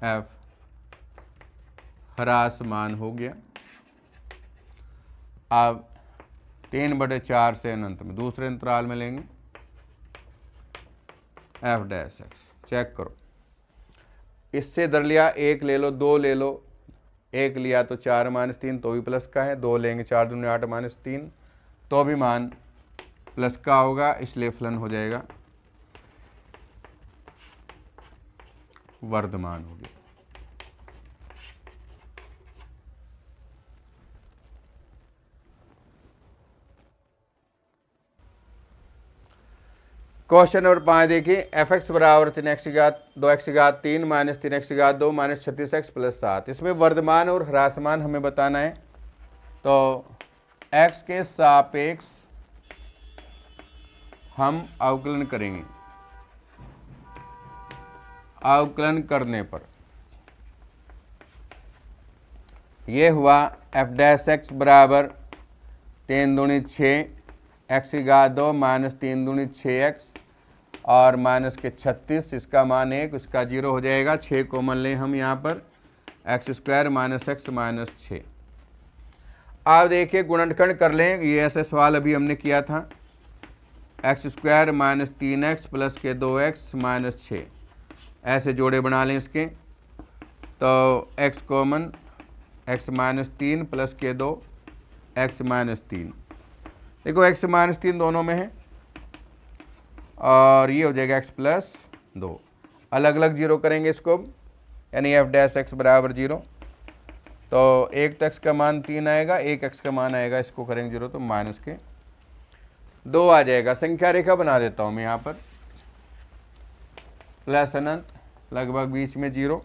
f ह्रासमान हो गया। अब 3/4 से अनंत में दूसरे अंतराल में लेंगे f', चेक करो, इससे इधर लिया 1 ले लो, 2 ले लो, 1 लिया तो 4 - 3 तो भी प्लस का है, 2 लेंगे 4 दूनी 8 - 3 तो भी मान प्लस का होगा, इसलिए फलन हो जाएगा वर्धमान हो गया। क्वेश्चन नंबर 5 देखिए, f(x) बराबर 2x की घात 3 - 3x की घात 2 - 36x + 7। इसमें वर्धमान और ह्रासमान हमें बताना है, तो x के सापेक्ष हम अवकलन करेंगे। अवकलन करने पर ये हुआ f' बराबर 3 दूनी 6 x की घात 2 - 3 दूनी 6x और माइनस के 36, इसका मान 1, इसका 0 हो जाएगा। 6 कॉमन लें हम यहाँ पर, x² - x - 6। आप देखिए गुणनखंड कर लें, ये ऐसे सवाल अभी हमने किया था, x² - 3x प्लस के 2x - 6, ऐसे जोड़े बना लें इसके, तो x कॉमन, x - 3 प्लस के 2 x - 3, देखो x - 3 दोनों में है और ये हो जाएगा x + 2, अलग अलग जीरो करेंगे इसको, यानी f' बराबर 0, तो एक तो x का मान 3 आएगा, एक x का मान आएगा, इसको करेंगे 0 तो माइनस के 2 आ जाएगा। संख्या रेखा बना देता हूँ मैं यहाँ पर, प्लस अनंत लगभग बीच में 0,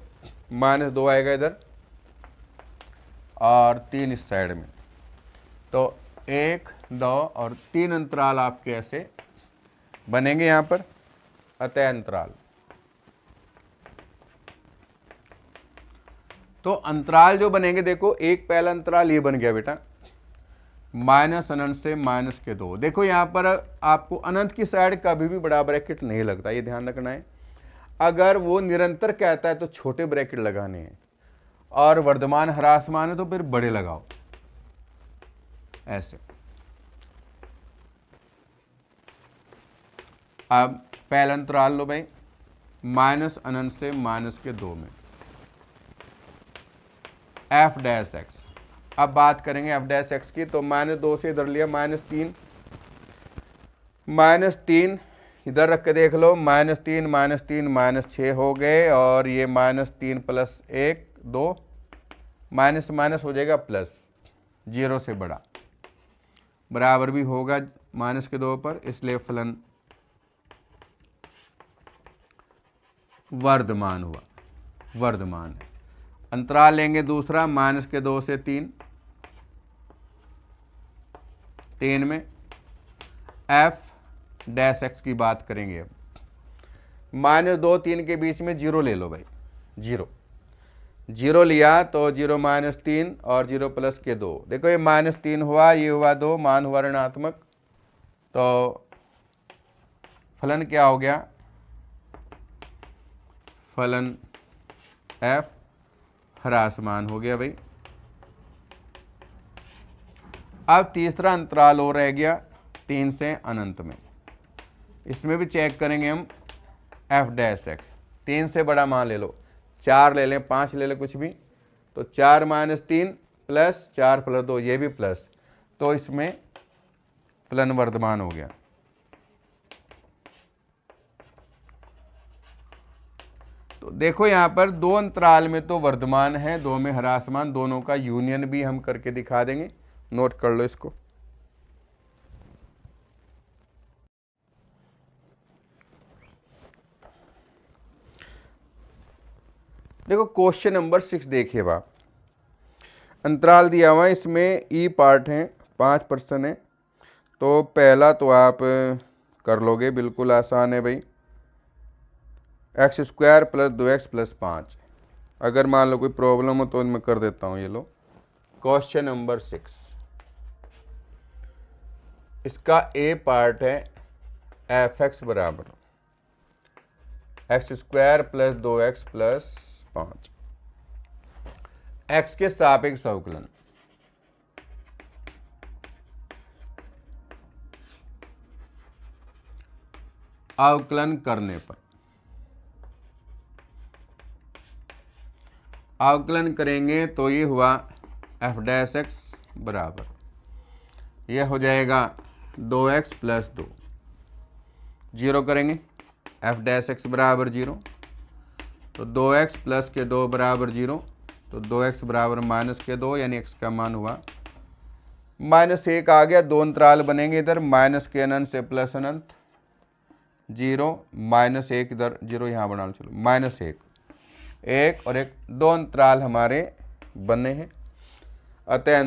-2 आएगा इधर और 3 इस साइड में, तो 1, 2 और 3 अंतराल आपके ऐसे बनेंगे यहाँ पर, अतः अंतराल। तो अंतराल जो बनेंगे, देखो एक पहला अंतराल ये बन गया बेटा, माइनस अनंत से माइनस के 2। देखो यहाँ पर आपको अनंत की साइड कभी भी बड़ा ब्रैकेट नहीं लगता, ये ध्यान रखना है। अगर वो निरंतर कहता है तो छोटे ब्रैकेट लगाने हैं, और वर्धमान ह्रासमान है तो फिर बड़े लगाओ, ऐसे। अब पहला अंतराल लो भाई, माइनस अनंत से माइनस के 2 में f'। अब बात करेंगे f' की, तो -2 से इधर लिया -3, -3 इधर रख के देख लो, -3 - 6 हो गए, और ये -3 + 1 2, माइनस माइनस हो जाएगा प्लस, 0 से बड़ा, बराबर भी होगा -2 पर, इसलिए फलन वर्धमान हुआ, वर्धमान। अंतराल लेंगे दूसरा, -2 से 3, 3 में f' की बात करेंगे। अब -2 3 के बीच में 0 ले लो भाई, 0 लिया तो 0 - 3 और 0 प्लस के 2, देखो ये -3 हुआ, ये हुआ 2, मान हुआ ऋणात्मक, तो फलन क्या हो गया, फलन f ह्रासमान हो गया भाई। अब तीसरा अंतराल और रह गया 3 से अनंत में, इसमें भी चेक करेंगे हम f'। 3 से बड़ा मान ले लो, 4 ले लें, 5 ले लें, कुछ भी, तो 4 - 3 प्लस 4+2 ये भी प्लस, तो इसमें फलन वर्धमान हो गया। तो देखो यहाँ पर दो अंतराल में तो वर्धमान है, दो में ह्रासमान, दोनों का यूनियन भी हम करके दिखा देंगे, नोट कर लो इसको। देखो क्वेश्चन नंबर 6 देखिए बाप, अंतराल दिया हुआ है, इसमें ई पार्ट है, 5% है, तो पहला तो आप कर लोगे, बिल्कुल आसान है भाई, x² + 2x + 5। अगर मान लो कोई प्रॉब्लम हो तो मैं कर देता हूँ। ये लो क्वेश्चन नंबर 6, इसका ए पार्ट है f(x) बराबर x² + 2x + 5, x के सापेक्ष अवकलन। अवकलन करने पर अवकलन करेंगे तो ये हुआ f' बराबर, ये हो जाएगा 2x + 2, जीरो करेंगे f' बराबर 0, तो 2x + के 2 बराबर 0, तो 2x बराबर -2, यानी x का मान हुआ -1 आ गया। दो अंतराल बनेंगे इधर, माइनस के अनंत से प्लस अनंत, 0 -1 इधर 0 यहाँ बना लो, चलो -1 1 और 1, दो अंतराल हमारे बने हैं। अतः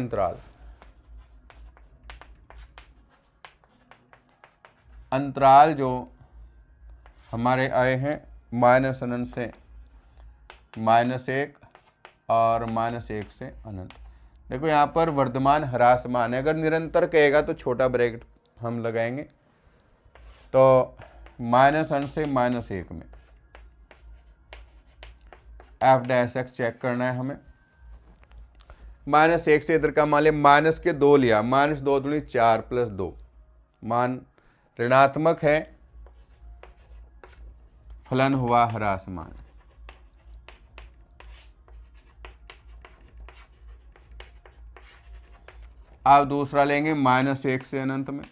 अंतराल जो हमारे आए हैं माइनस अनंत से -1 और -1 से अनंत। देखो यहाँ पर वर्धमान ह्रासमान है, अगर निरंतर कहेगा तो छोटा ब्रैकेट हम लगाएंगे, तो माइनस अनंत से -1 में f' चेक करना है हमें। -1 से इधर का मान लिया, माइनस के 2 लिया, -2 दूनी 4 + 2, मान ऋणात्मक है, फलन हुआ ह्रासमान। अब दूसरा लेंगे -1 से अनंत में,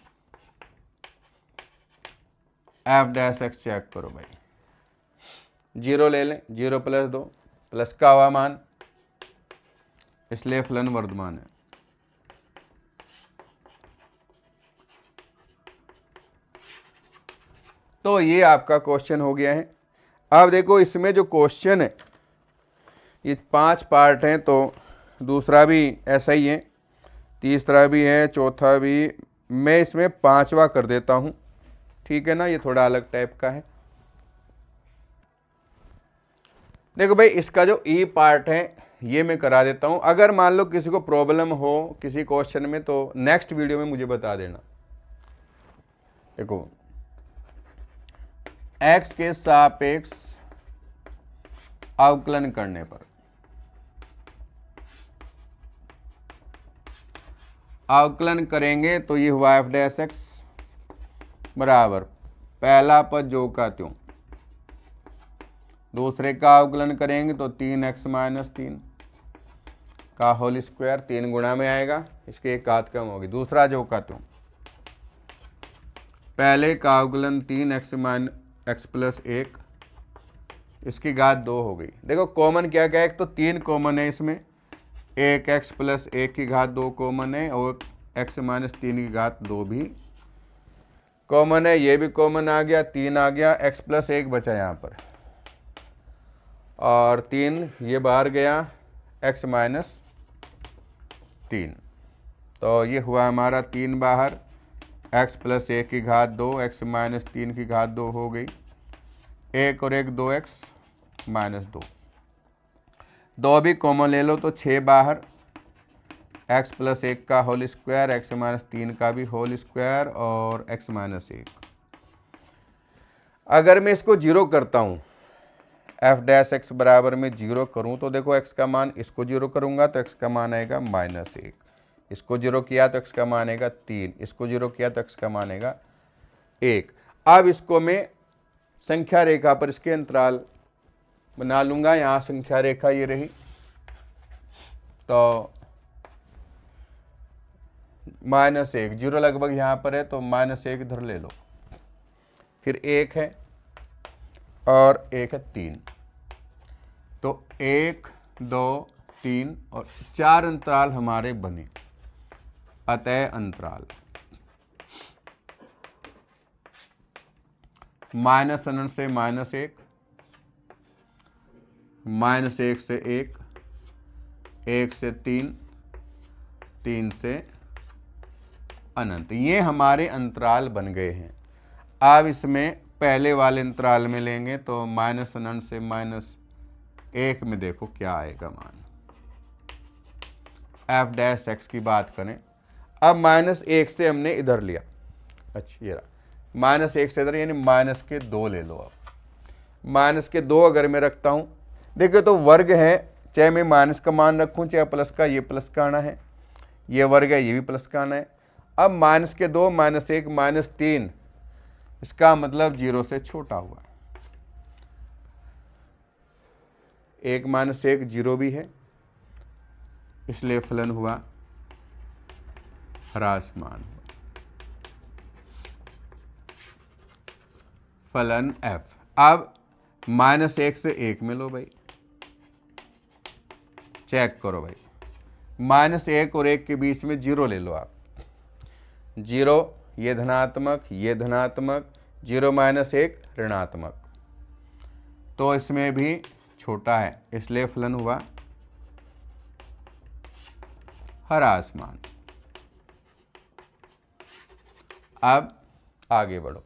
f' चेक करो भाई, 0 ले लें, 0 + 2, प्लस का हुआ मान, इसलिए फलन वर्धमान है। तो ये आपका क्वेश्चन हो गया है। अब देखो इसमें जो क्वेश्चन है ये 5 पार्ट हैं, तो दूसरा भी ऐसा ही है, तीसरा भी है, चौथा भी, मैं इसमें 5वां कर देता हूँ, ठीक है ना, ये थोड़ा अलग टाइप का है। देखो भाई इसका जो ई पार्ट है ये मैं करा देता हूँ, अगर मान लो किसी को प्रॉब्लम हो किसी क्वेश्चन में तो नेक्स्ट वीडियो में मुझे बता देना। देखो x के सापेक्ष अवकलन करने पर अवकलन करेंगे तो ये हुआ f' बराबर पहला पद जो का त्यों, दूसरे का अवकलन करेंगे तो 3x - 3 का होल स्क्वायर, 3 गुणा में आएगा, इसके एक घात कम होगी, दूसरा जो का त्यों, पहले का अवकलन 3x + 1, इसकी घात 2 हो गई। देखो कॉमन क्या क्या है, एक तो 3 कॉमन है इसमें, 1x + 1 की घात 2 कॉमन है, और x - 3 की घात 2 भी कॉमन है, ये भी कॉमन आ गया, 3 आ गया, x + 1 बचा यहाँ पर, और 3 ये बाहर गया, x - 3, तो ये हुआ हमारा 3 बाहर, x + 1 की घात 2, x - 3 की घात 2 हो गई, 1 और 1 2x - 2, 2 भी कॉमन ले लो तो 6 बाहर, x + 1 का होल स्क्वायर, x - 3 का भी होल स्क्वायर, और x - 1। अगर मैं इसको 0 करता हूँ, f' बराबर में 0 करूँ तो देखो x का मान, इसको 0 करूँगा तो x का मान आएगा -1, इसको 0 किया तो x का मान आएगा 3, इसको 0 किया तो x का मान आएगा 1। अब इसको मैं संख्या रेखा पर इसके अंतराल बना लूँगा, यहाँ संख्या रेखा ये रही, तो -1, जीरो लगभग यहाँ पर है तो -1 इधर ले लो, फिर 1 है और 1 है 3, तो 1 2 3 और 4 अंतराल हमारे बने। अतः अंतराल माइनस अनंत से -1, -1 से 1, 1 से 3, 3 से अनंत, ये हमारे अंतराल बन गए हैं। अब इसमें पहले वाले अंतराल में लेंगे तो माइनस अनंत से -1 में देखो क्या आएगा मान। f डैश x की बात करें, अब -1 से हमने इधर लिया, अच्छा ये रहा -1 से इधर, यानी -2 ले लो। अब -2 अगर मैं रखता हूँ, देखिए तो वर्ग है, चाहे मैं माइनस का मान रखूँ चाहे प्लस का, ये प्लस का आना है, ये वर्ग है, ये भी प्लस का आना है। अब -2 -1 -3, इसका मतलब 0 से छोटा हुआ। 1 -1 0 भी है, इसलिए फलन हुआ ह्रासमान। फलन f। अब -1 से 1 में लो भाई, चेक करो भाई, -1 और 1 के बीच में 0 ले लो आप, 0 ये धनात्मक, ये धनात्मक, 0 -1 ऋणात्मक, तो इसमें भी छोटा है, इसलिए फलन हुआ ह्रासमान। अब आगे बढ़ो,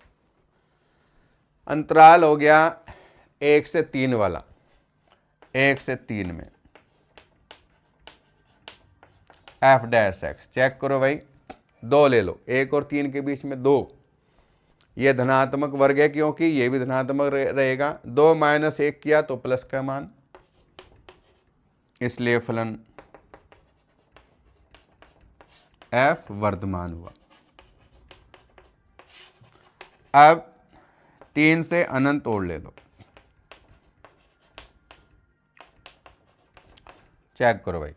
अंतराल हो गया 1 से 3 वाला, 1 से 3 में f डैश x, चेक करो भाई, 2 ले लो, 1 और 3 के बीच में 2, ये धनात्मक वर्ग है क्योंकि ये भी धनात्मक रहेगा, 2 -1 किया तो प्लस का मान, इसलिए फलन f वर्धमान हुआ। अब 3 से अनंत और ले लो, चेक करो भाई,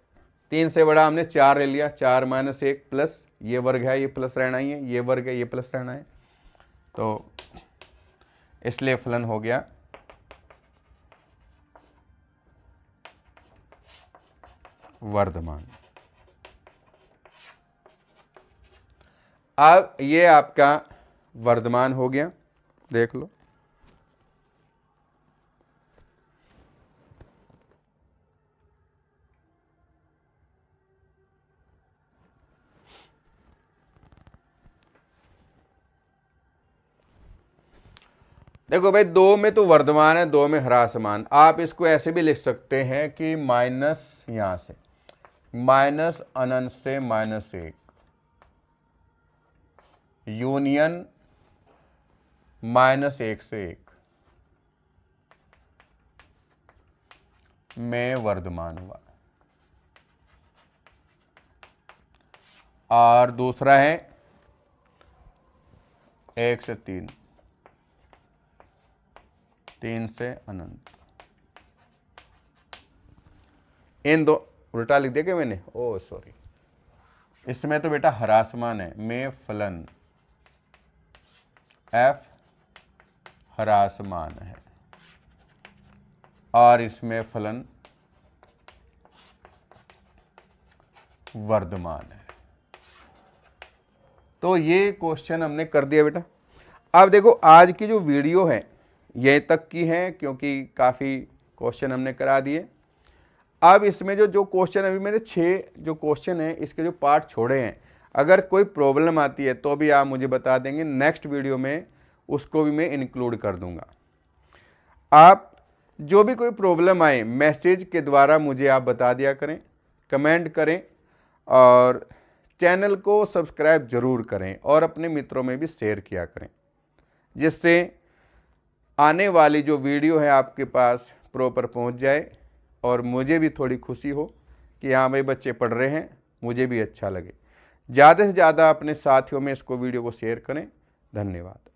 3 से बड़ा हमने 4 ले लिया, 4 -1 प्लस ये वर्ग है, ये प्लस रहना ही है, ये वर्ग है, ये प्लस रहना है, तो इसलिए फलन हो गया वर्धमान। अब ये आपका वर्धमान हो गया, देख लो। देखो भाई, 2 में तो वर्धमान है, 2 में ह्रासमान। आप इसको ऐसे भी लिख सकते हैं कि माइनस, यहां से माइनस अनंत से -1 यूनियन -1 से 1 में वर्धमान हुआ। और दूसरा है 1 से 3, 3 से अनंत। इन दो उल्टा लिख दिया क्या मैंने, ओ सॉरी, इसमें तो बेटा ह्रासमान है, में फलन f ह्रासमान है और इसमें फलन वर्धमान है। तो ये क्वेश्चन हमने कर दिया बेटा। अब देखो, आज की जो वीडियो है ये तक की है, क्योंकि काफ़ी क्वेश्चन हमने करा दिए। अब इसमें जो क्वेश्चन, अभी मेरे 6 जो क्वेश्चन हैं, इसके जो पार्ट छोड़े हैं, अगर कोई प्रॉब्लम आती है तो भी आप मुझे बता देंगे, नेक्स्ट वीडियो में उसको भी मैं इंक्लूड कर दूंगा। आप जो भी कोई प्रॉब्लम आए मैसेज के द्वारा मुझे आप बता दिया करें, कमेंट करें और चैनल को सब्सक्राइब ज़रूर करें और अपने मित्रों में भी शेयर किया करें, जिससे आने वाली जो वीडियो है आपके पास प्रॉपर पहुंच जाए और मुझे भी थोड़ी खुशी हो कि हाँ भाई बच्चे पढ़ रहे हैं, मुझे भी अच्छा लगे। ज़्यादा से ज़्यादा अपने साथियों में इसको वीडियो को शेयर करें। धन्यवाद।